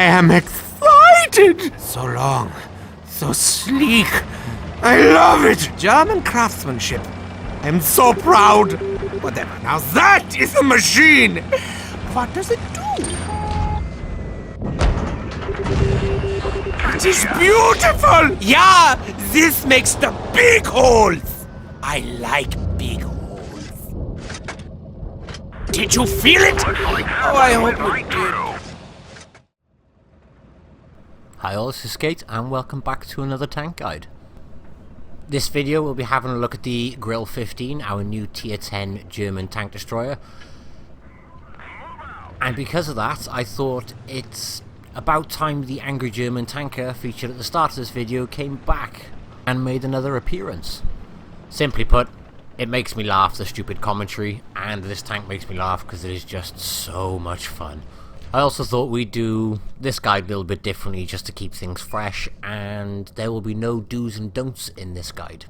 I am excited! So long, so sleek. I love it! German craftsmanship. I'm so proud. Whatever, now that is a machine! What does it do? It is beautiful! Yeah, this makes the big holes. I like big holes. Did you feel it? Oh, I hope you did. Hi all, this is Skate and welcome back to another tank guide. This video we'll be having a look at the Grille 15, our new tier 10 German tank destroyer. And because of that, I thought it's about time the angry German tanker featured at the start of this video came back and made another appearance. Simply put, it makes me laugh, the stupid commentary, and this tank makes me laugh because it is just so much fun. I also thought we'd do this guide a little bit differently just to keep things fresh, and there will be no do's and don'ts in this guide.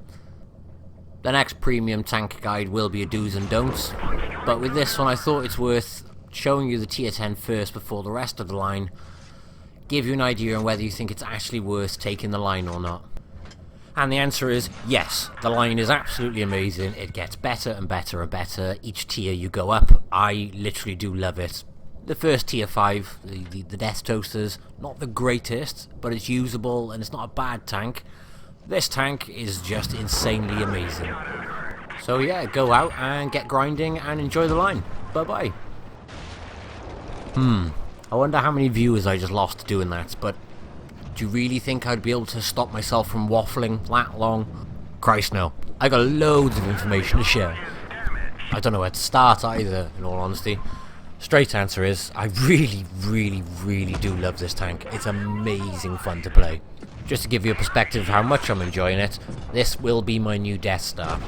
The next premium tank guide will be a do's and don'ts, but with this one I thought it's worth showing you the tier 10 first before the rest of the line, give you an idea on whether you think it's actually worth taking the line or not. And the answer is yes, the line is absolutely amazing. It gets better and better and better each tier you go up. I literally do love it. The first tier 5, the Death Toasters, not the greatest, but it's usable and it's not a bad tank. This tank is just insanely amazing. So yeah, go out and get grinding and enjoy the line. Bye bye. I wonder how many viewers I just lost doing that, but do you really think I'd be able to stop myself from waffling that long? Christ no. I got loads of information to share. I don't know where to start either, in all honesty. Straight answer is, I really do love this tank. It's amazing fun to play. Just to give you a perspective of how much I'm enjoying it, this will be my new Death Star.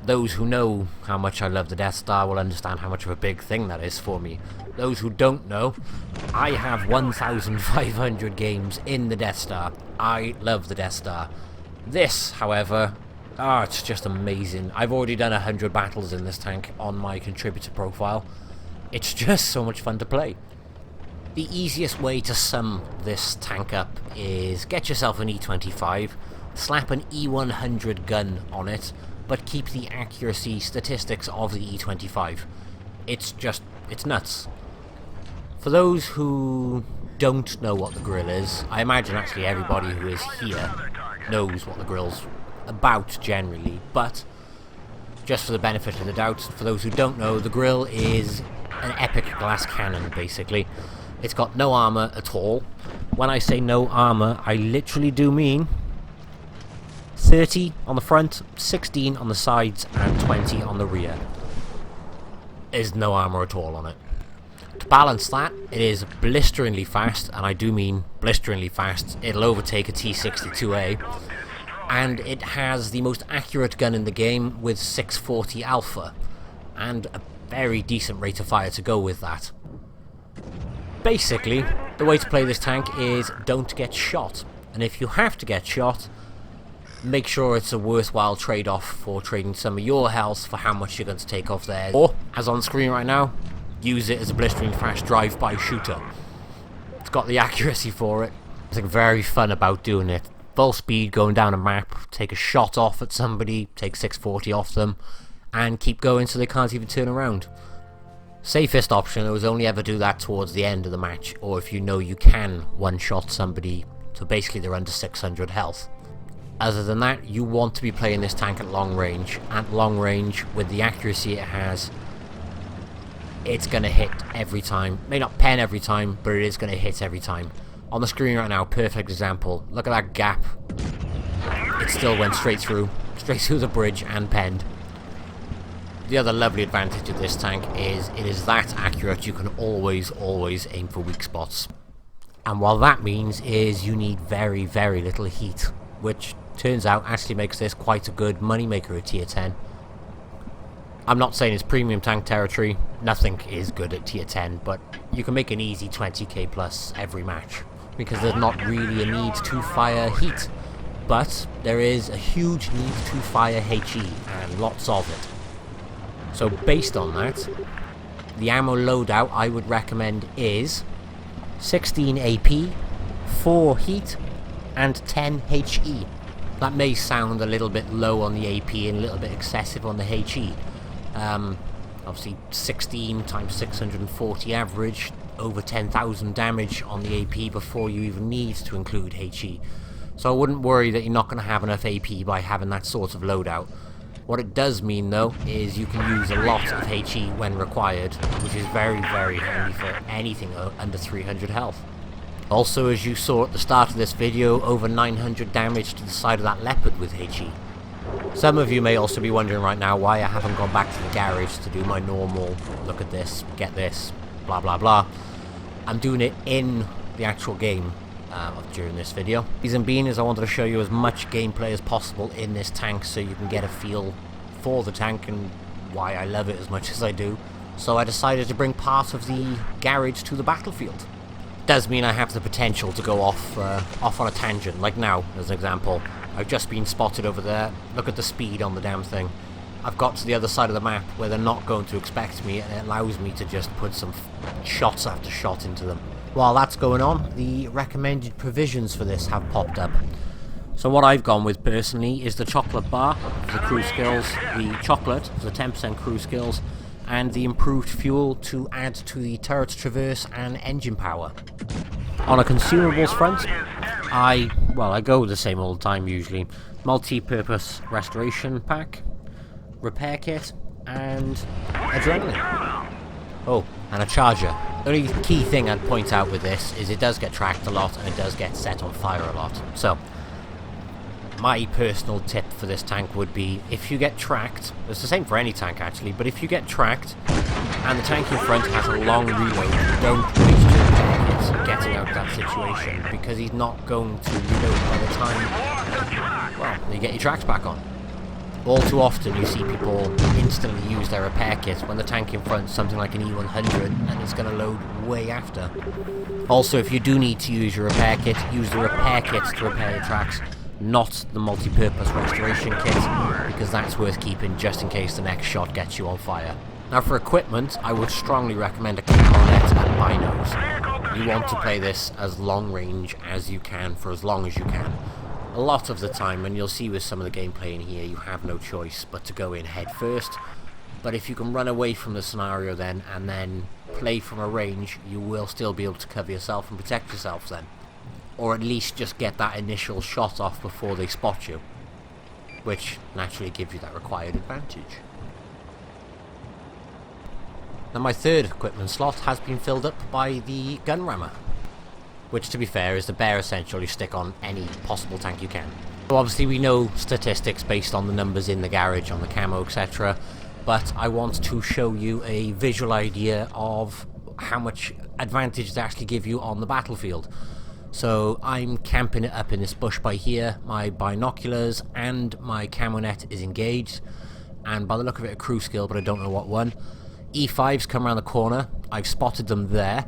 Those who know how much I love the Death Star will understand how much of a big thing that is for me. Those who don't know, I have 1,500 games in the Death Star. I love the Death Star. This, however, it's just amazing. I've already done 100 battles in this tank on my contributor profile. It's just so much fun to play. The easiest way to sum this tank up is get yourself an E25, slap an E100 gun on it, but keep the accuracy statistics of the E25. It's nuts. For those who don't know what the Grille is, I imagine actually everybody who is here knows what the Grille's about generally, but just for the benefit of the doubt, for those who don't know, the Grille is an epic glass cannon basically. It's got no armor at all. When I say no armor, I literally do mean 30 on the front, 16 on the sides, and 20 on the rear. There's no armor at all on it. To balance that, it is blisteringly fast, and I do mean blisteringly fast. It'll overtake a T62A, and it has the most accurate gun in the game with 640 alpha, and a very decent rate of fire to go with that. Basically, the way to play this tank is don't get shot, and if you have to get shot, make sure it's a worthwhile trade-off for trading some of your health for how much you're going to take off there. Or, as on screen right now, use it as a blistering fast drive-by shooter. It's got the accuracy for it. It's very fun about doing it. Full speed going down a map, take a shot off at somebody, take 640 off them, and keep going so they can't even turn around. Safest option is only ever do that towards the end of the match, or if you know you can one-shot somebody, so basically they're under 600 health. Other than that, you want to be playing this tank at long range. At long range, with the accuracy it has, it's going to hit every time. May not pen every time, but it is going to hit every time. On the screen right now, perfect example. Look at that gap. It still went straight through the bridge and penned. The other lovely advantage of this tank is it is that accurate you can always aim for weak spots. And what that means is you need very little heat, which turns out actually makes this quite a good moneymaker at tier 10. I'm not saying it's premium tank territory, nothing is good at tier 10, but you can make an easy 20k plus every match, because there's not really a need to fire heat, but there is a huge need to fire HE, and lots of it. So based on that, the ammo loadout I would recommend is 16 AP, 4 heat, and 10 HE. That may sound a little bit low on the AP and a little bit excessive on the HE. Obviously 16 times 640 average, over 10,000 damage on the AP before you even need to include HE. So I wouldn't worry that you're not going to have enough AP by having that sort of loadout. What it does mean though is you can use a lot of HE when required, which is very, very handy for anything under 300 health. Also, as you saw at the start of this video, over 900 damage to the side of that leopard with HE. Some of you may also be wondering right now why I haven't gone back to the garage to do my normal, look at this, get this, blah blah blah. I'm doing it in the actual game during this video. Reason being is I wanted to show you as much gameplay as possible in this tank so you can get a feel for the tank and why I love it as much as I do. So I decided to bring part of the garage to the battlefield. Does mean I have the potential to go off on a tangent, like now, as an example. I've just been spotted over there. Look at the speed on the damn thing. I've got to the other side of the map where they're not going to expect me, and it allows me to just put some shots after shot into them. While that's going on, the recommended provisions for this have popped up. So what I've gone with personally is the chocolate bar for the crew skills, the chocolate for the 10% crew skills, and the improved fuel to add to the turret's traverse and engine power. On a consumables front, I go with the same all the time usually. Multi-purpose restoration pack, repair kit, and adrenaline. Oh, and a charger. The only key thing I'd point out with this is it does get tracked a lot and it does get set on fire a lot. So, my personal tip for this tank would be, if you get tracked, it's the same for any tank actually, but if you get tracked and the tank in front has a long reload, don't waste your jackets getting out of that situation, because he's not going to reload by the time, well, you get your tracks back on. All too often you see people instantly use their repair kit when the tank in front is something like an E100 and it's going to load way after. Also, if you do need to use your repair kit, use the repair kit to repair your tracks, not the multi-purpose restoration kit, because that's worth keeping just in case the next shot gets you on fire. Now for equipment, I would strongly recommend a camo net and binos. You want to play this as long range as you can for as long as you can. A lot of the time, and you'll see with some of the gameplay in here, you have no choice but to go in head first. But if you can run away from the scenario then, and then play from a range, you will still be able to cover yourself and protect yourself then. Or at least just get that initial shot off before they spot you, which naturally gives you that required advantage. Now my third equipment slot has been filled up by the gun rammer, which to be fair is the bare essential you stick on any possible tank you can. So obviously we know statistics based on the numbers in the garage, on the camo, etc. But I want to show you a visual idea of how much advantage they actually give you on the battlefield. So I'm camping it up in this bush by here, my binoculars and my camo net is engaged, and by the look of it a crew skill, but I don't know what one. E5's come around the corner, I've spotted them there.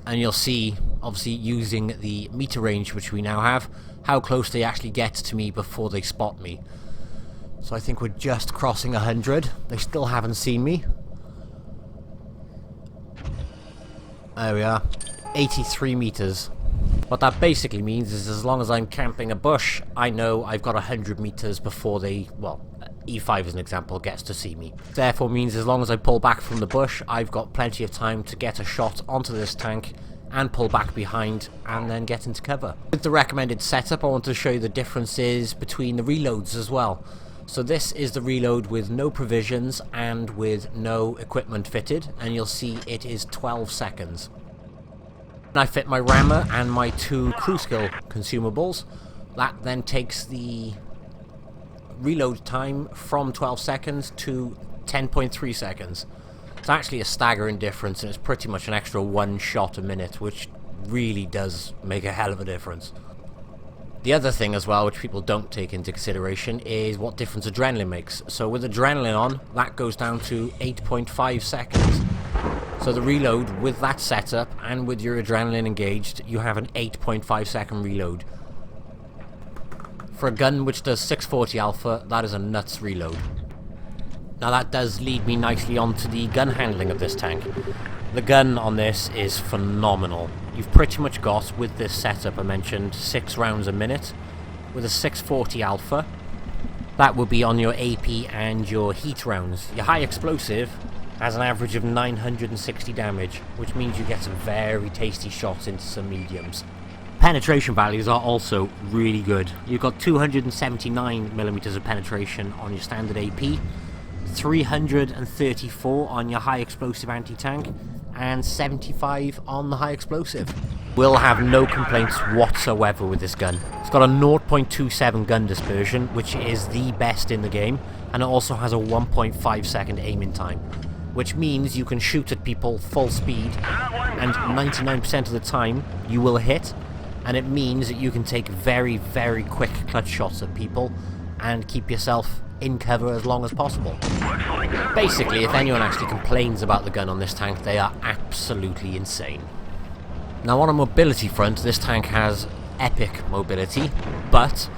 And you'll see, obviously using the meter range which we now have, how close they actually get to me before they spot me. So I think we're just crossing 100. They still haven't seen me. There we are. 83 meters. What that basically means is as long as I'm camping a bush, I know I've got 100 meters before they, well, E5 as an example, gets to see me. Therefore means as long as I pull back from the bush, I've got plenty of time to get a shot onto this tank and pull back behind and then get into cover. With the recommended setup, I want to show you the differences between the reloads as well. So this is the reload with no provisions and with no equipment fitted, and you'll see it is 12 seconds. I fit my rammer and my 2 crew skill consumables. That then takes the reload time from 12 seconds to 10.3 seconds. It's actually a staggering difference, and it's pretty much an extra 1 shot a minute, which really does make a hell of a difference. The other thing as well, which people don't take into consideration, is what difference adrenaline makes. So with adrenaline on, that goes down to 8.5 seconds. So the reload with that setup and with your adrenaline engaged, you have an 8.5 second reload. For a gun which does 640 alpha, that is a nuts reload. Now that does lead me nicely onto the gun handling of this tank. The gun on this is phenomenal. You've pretty much got, with this setup I mentioned, 6 rounds a minute with a 640 alpha. That would be on your AP and your heat rounds. Your high explosive has an average of 960 damage, which means you get some very tasty shots into some mediums. Penetration values are also really good. You've got 279mm of penetration on your standard AP, 334 on your high explosive anti-tank, and 75 on the high explosive. Will have no complaints whatsoever with this gun. It's got a 0.27 gun dispersion, which is the best in the game, and it also has a 1.5 second aiming time, which means you can shoot at people full speed, and 99% of the time you will hit, and it means that you can take very, very quick clutch shots at people and keep yourself in cover as long as possible. Basically, if anyone actually complains about the gun on this tank, they are absolutely insane. Now, on a mobility front, this tank has epic mobility, but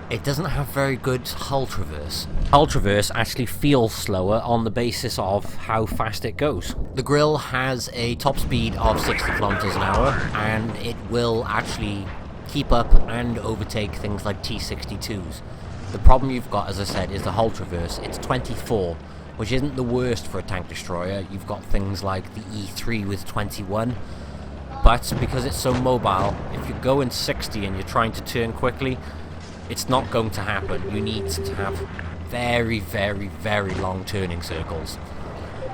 it doesn't have very good hull traverse. Hull traverse actually feels slower on the basis of how fast it goes. The Grille has a top speed of 60 kilometers an hour, and it will actually keep up and overtake things like T-62s. The problem you've got, as I said, is the hull traverse. It's 24, which isn't the worst for a tank destroyer. You've got things like the E3 with 21, but because it's so mobile, if you're going 60 and you're trying to turn quickly, it's not going to happen. You need to have very, very, very long turning circles.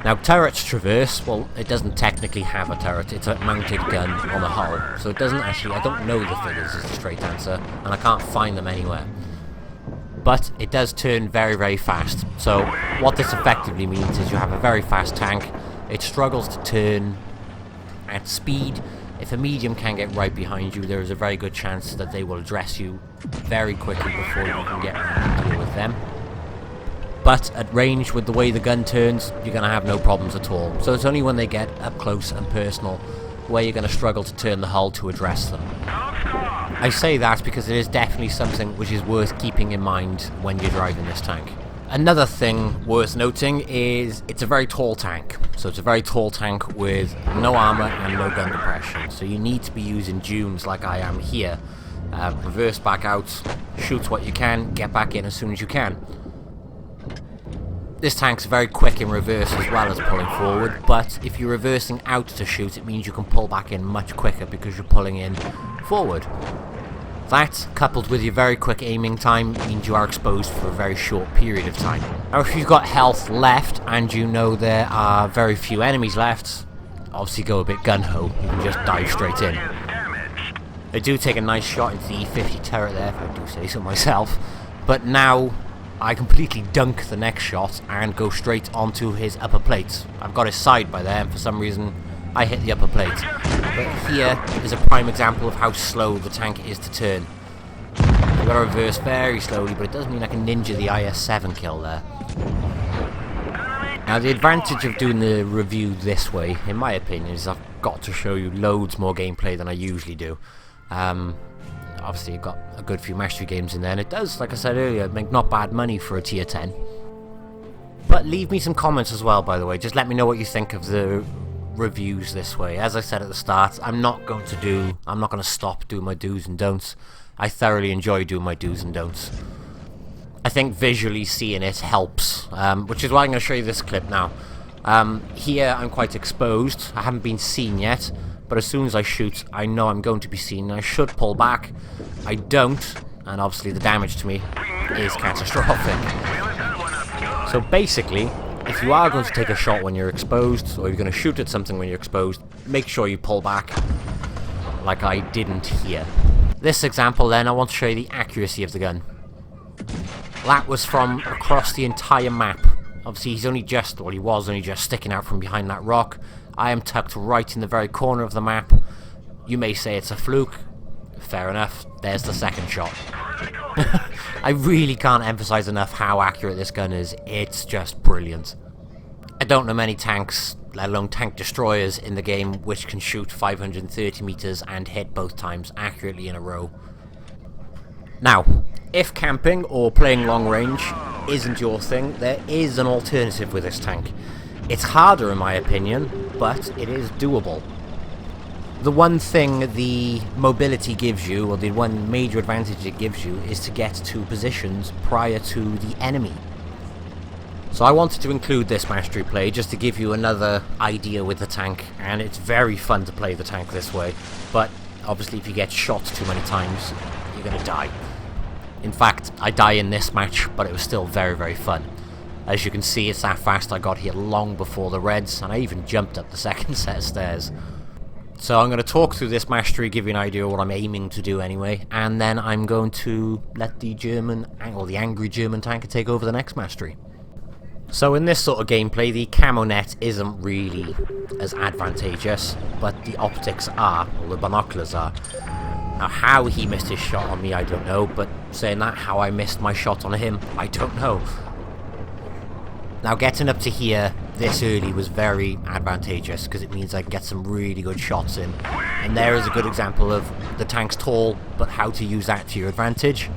Now, turrets traverse, well, it doesn't technically have a turret. It's a mounted gun on a hull, so it doesn't actually, I don't know the figures is the straight answer, and I can't find them anywhere. But it does turn very, very fast. So what this effectively means is you have a very fast tank. It struggles to turn at speed. If a medium can get right behind you, there is a very good chance that they will address you very quickly before you can get around to deal with them. But at range, with the way the gun turns, you're going to have no problems at all. So it's only when they get up close and personal where you're going to struggle to turn the hull to address them. I say that because it is definitely something which is worth keeping in mind when you're driving this tank. Another thing worth noting is it's a very tall tank. So it's a very tall tank with no armor and no gun depression. So you need to be using dunes like I am here. Reverse back out, shoot what you can, get back in as soon as you can. This tank's very quick in reverse as well as pulling forward, but if you're reversing out to shoot, it means you can pull back in much quicker because you're pulling in forward. That, coupled with your very quick aiming time, means you are exposed for a very short period of time. Now, if you've got health left and you know there are very few enemies left, obviously go a bit gun-ho. You can just dive straight in. I do take a nice shot into the E50 turret there, if I do say so myself, but now I completely dunk the next shot and go straight onto his upper plate. I've got his side by there, and for some reason I hit the upper plate. But here is a prime example of how slow the tank is to turn. I've got to reverse very slowly, but it does mean I can ninja the IS-7 kill there. Now, the advantage of doing the review this way, in my opinion, is I've got to show you loads more gameplay than I usually do. Obviously, you've got a good few mastery games in there, and it does, like I said earlier, make not bad money for a tier 10. But leave me some comments as well, by the way. Just let me know what you think of the reviews this way. As I said at the start, I'm not going to stop doing my do's and don'ts. I thoroughly enjoy doing my do's and don'ts. I think visually seeing it helps, which is why I'm going to show you this clip now. Here I'm quite exposed. I haven't been seen yet, but as soon as I shoot, I know I'm going to be seen. I should pull back. I don't, and obviously the damage to me is catastrophic. So basically, if you are going to take a shot when you're exposed, or you're going to shoot at something when you're exposed, make sure you pull back, like I didn't here. This example then, I want to show you the accuracy of the gun. That was from across the entire map. Obviously he was only just sticking out from behind that rock. I am tucked right in the very corner of the map. You may say it's a fluke. Fair enough, there's the second shot. I really can't emphasize enough how accurate this gun is. It's just brilliant. I don't know many tanks, let alone tank destroyers in the game, which can shoot 530 meters and hit both times accurately in a row. Now, if camping or playing long range isn't your thing, there is an alternative with this tank. It's harder in my opinion, but it is doable. The one thing the mobility gives you, or the one major advantage it gives you, is to get to positions prior to the enemy. So I wanted to include this mastery play just to give you another idea with the tank, and it's very fun to play the tank this way, but obviously if you get shot too many times, you're gonna die. In fact, I die in this match, but it was still very, very fun. As you can see, it's that fast. I got here long before the Reds, and I even jumped up the second set of stairs. So I'm going to talk through this mastery, give you an idea of what I'm aiming to do anyway, and then I'm going to let the German, or the angry German tanker take over the next mastery. So in this sort of gameplay, the camo net isn't really as advantageous, but the optics are, or the binoculars are. Now how he missed his shot on me, I don't know, but saying that, how I missed my shot on him, I don't know. Now getting up to here this early was very advantageous, because it means I can get some really good shots in. And there is a good example of the tank's tall, but how to use that to your advantage.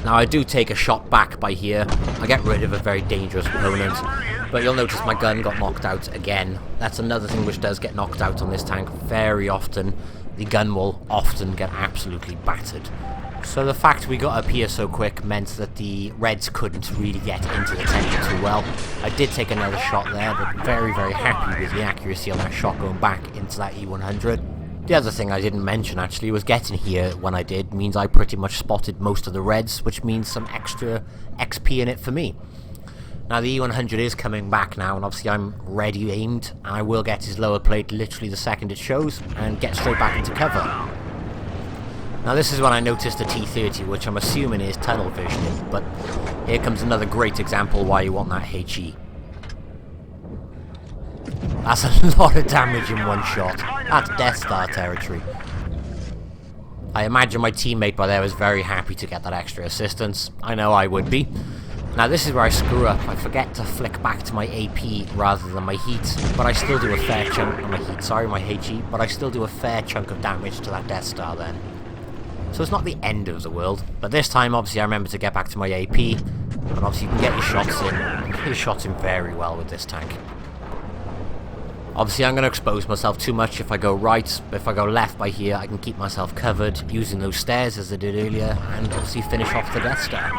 Now I do take a shot back by here. I get rid of a very dangerous opponent, but you'll notice my gun got knocked out again. That's another thing which does get knocked out on this tank very often. The gun will often get absolutely battered. So the fact we got up here so quick meant that the Reds couldn't really get into the tank too well. I did take another shot there, but very, very happy with the accuracy on that shot going back into that E100. The other thing I didn't mention actually was getting here when I did means I pretty much spotted most of the Reds, which means some extra XP in it for me. Now the E100 is coming back now, and obviously I'm ready aimed, and I will get his lower plate literally the second it shows, and get straight back into cover. Now this is when I noticed the T30, which I'm assuming is tunnel visioning, but here comes another great example why you want that HE. That's a lot of damage in one shot. That's Death Star territory. I imagine my teammate by there was very happy to get that extra assistance. I know I would be. Now this is where I screw up. I forget to flick back to my AP rather than my heat, but I still do a fair chunk, not my heat, sorry, my HE, but I still do a fair chunk of damage to that Death Star then. So it's not the end of the world, but this time obviously I remember to get back to my AP, and obviously you can get your shots in. You can get your shots in very well with this tank. Obviously I'm going to expose myself too much if I go right, but if I go left by here I can keep myself covered using those stairs as I did earlier, and obviously finish off the Death Star.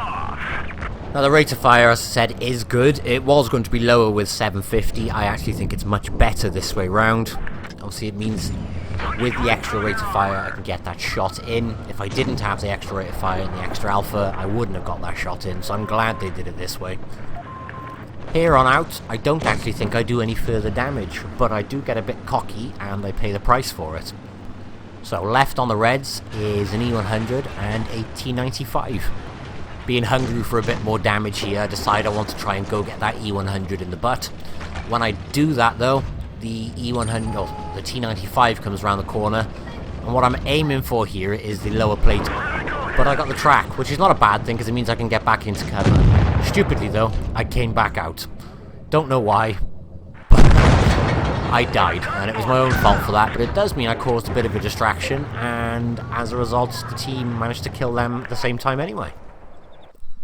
Now the rate of fire, as I said, is good. It was going to be lower with 750. I actually think it's much better this way round. Obviously it means with the extra rate of fire I can get that shot in. If I didn't have the extra rate of fire and the extra alpha, I wouldn't have got that shot in, so I'm glad they did it this way. Here on out, I don't actually think I do any further damage, but I do get a bit cocky and I pay the price for it. So left on the Reds is an E100 and a T95. Being hungry for a bit more damage here, I decide I want to try and go get that E100 in the butt. When I do that though, the E100, or the T95 comes around the corner, and what I'm aiming for here is the lower plate. But I got the track, which is not a bad thing because it means I can get back into cover. Stupidly though, I came back out. Don't know why, but I died, and it was my own fault for that, but it does mean I caused a bit of a distraction, and as a result the team managed to kill them at the same time anyway.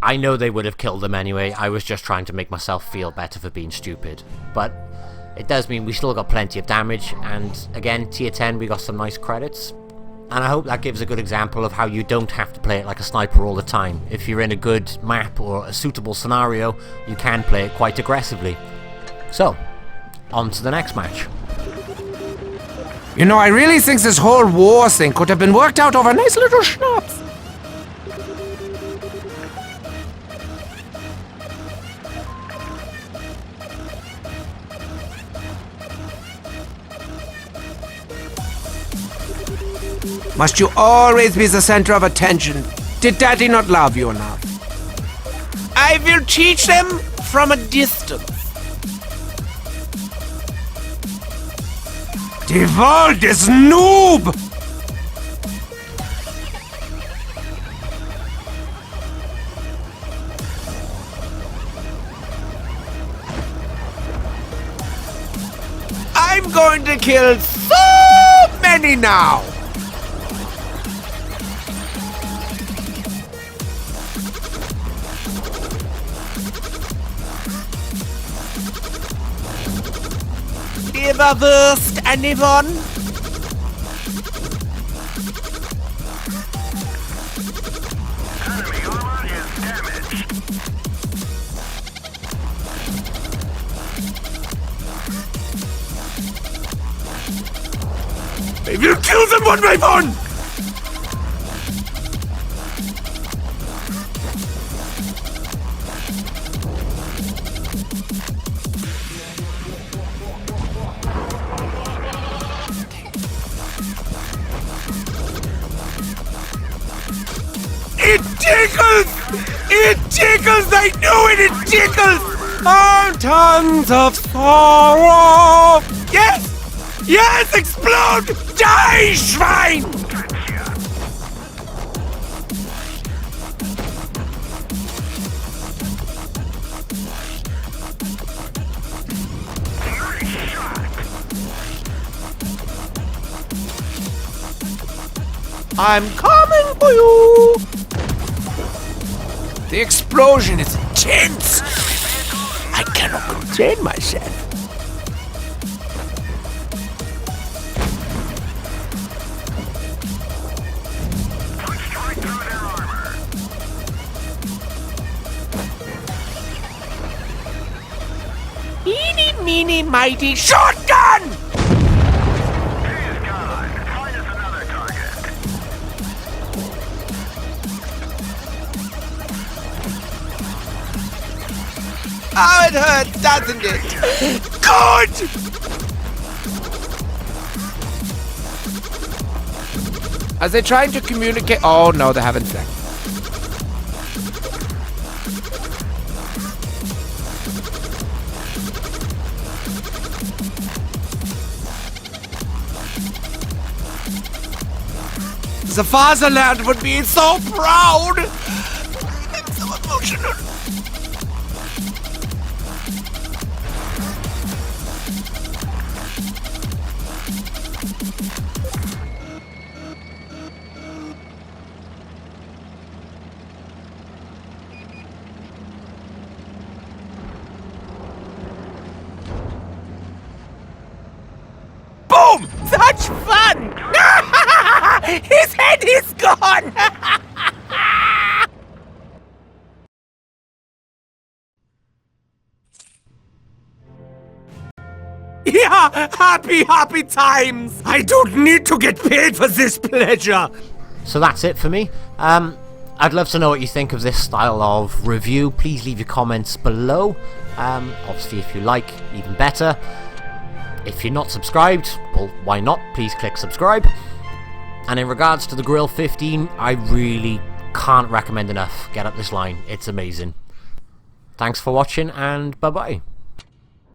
I know they would have killed them anyway, I was just trying to make myself feel better for being stupid. But it does mean we still got plenty of damage, and again, tier 10 we got some nice credits. And I hope that gives a good example of how you don't have to play it like a sniper all the time. If you're in a good map or a suitable scenario, you can play it quite aggressively. So, on to the next match. You know, I really think this whole war thing could have been worked out over a nice little schnapps. Must you always be the center of attention? Did Daddy not love you enough? I will teach them from a distance. Die Welt is noob! I'm going to kill so many now! Leberwurst, anyone? Enemy armor is damaged. I will kill them one by one! It tickles! It tickles! I knew it! It tickles! Oh, tons of sorrow! Yes! Yes! Explode! Die, Schwein! I'm coming for you! The explosion is intense! I cannot contain myself. Strike through their armor. Eeny, meeny, mighty shotgun! He is gone. Find us another target. Oh, it hurts, doesn't it? Good! Are they trying to communicate? Oh, no, they haven't said. The fatherland would be so proud! I'm so emotional. Boom! Such fun! His head is gone! Yeah, happy times! I don't need to get paid for this pleasure! So that's it for me. I'd love to know what you think of this style of review. Please leave your comments below. Obviously, if you like, even better. If you're not subscribed, well, why not? Please click subscribe. And in regards to the Grille 15, I really can't recommend enough. Get up this line. It's amazing. Thanks for watching, and bye-bye.